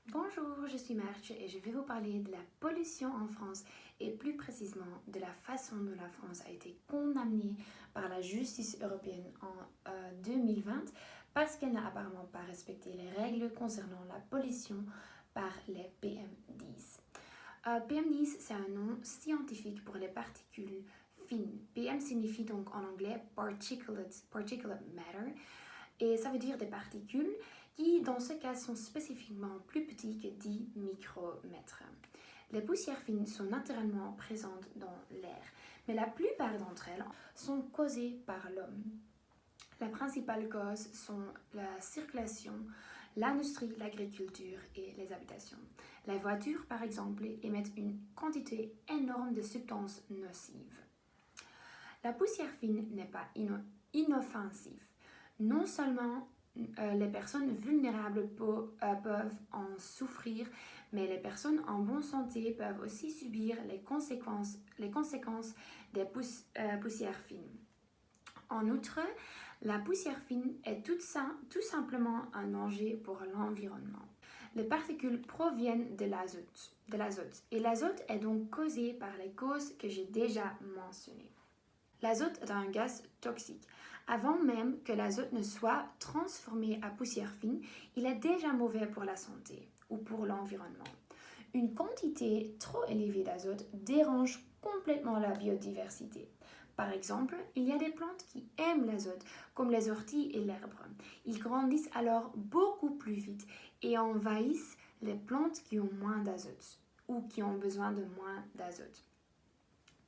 Bonjour, je suis Marche et je vais vous parler de la pollution en France et plus précisément de la façon dont la France a été condamnée par la justice européenne en 2020 parce qu'elle n'a apparemment pas respecté les règles concernant la pollution par les PM10. PM10, c'est un nom scientifique pour les particules fines. PM signifie donc en anglais particulate matter, et ça veut dire des particules qui, dans ce cas, sont spécifiquement plus petites que 10 micromètres. Les poussières fines sont naturellement présentes dans l'air, mais la plupart d'entre elles sont causées par l'homme. Les principales causes sont la circulation, l'industrie, l'agriculture et les habitations. Les voitures, par exemple, émettent une quantité énorme de substances nocives. La poussière fine n'est pas inoffensive. Non seulement les personnes vulnérables peuvent en souffrir, mais les personnes en bonne santé peuvent aussi subir les conséquences des poussières fines. En outre, la poussière fine est tout simplement un danger pour l'environnement. Les particules proviennent de l'azote, et l'azote est donc causé par les causes que j'ai déjà mentionnées. L'azote est un gaz toxique. Avant même que l'azote ne soit transformé à poussière fine, il est déjà mauvais pour la santé ou pour l'environnement. Une quantité trop élevée d'azote dérange complètement la biodiversité. Par exemple, il y a des plantes qui aiment l'azote, comme les orties et l'herbe. Ils grandissent alors beaucoup plus vite et envahissent les plantes qui ont moins d'azote ou qui ont besoin de moins d'azote.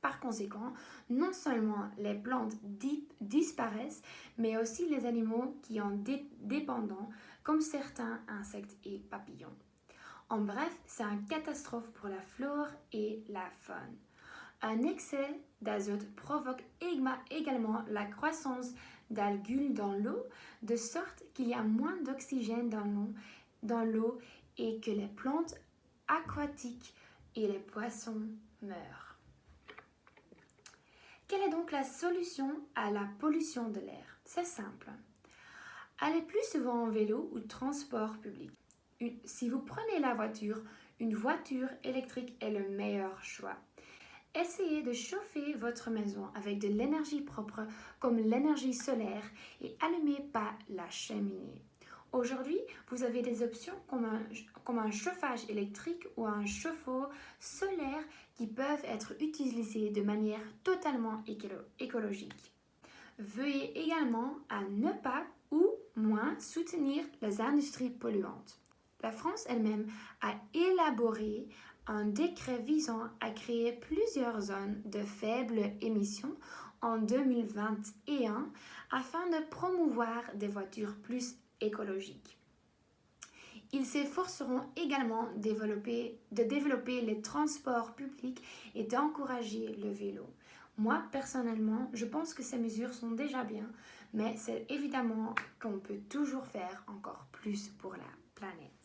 Par conséquent, non seulement les plantes disparaissent, mais aussi les animaux qui en dépendent, comme certains insectes et papillons. En bref, c'est une catastrophe pour la flore et la faune. Un excès d'azote provoque également la croissance d'algues dans l'eau, de sorte qu'il y a moins d'oxygène dans l'eau et que les plantes aquatiques et les poissons meurent. Quelle est donc la solution à la pollution de l'air? C'est simple. Allez plus souvent en vélo ou transport public. Si vous prenez la voiture, une voiture électrique est le meilleur choix. Essayez de chauffer votre maison avec de l'énergie propre comme l'énergie solaire et allumez pas la cheminée. Aujourd'hui, vous avez des options comme un chauffage électrique ou un chauffe-eau solaire qui peuvent être utilisés de manière totalement écologique. Veuillez également à ne pas ou moins soutenir les industries polluantes. La France elle-même a élaboré un décret visant à créer plusieurs zones de faibles émissions en 2021 afin de promouvoir des voitures plus écologiques. Ils s'efforceront également de développer les transports publics et d'encourager le vélo. Moi, personnellement, je pense que ces mesures sont déjà bien, mais c'est évidemment qu'on peut toujours faire encore plus pour la planète.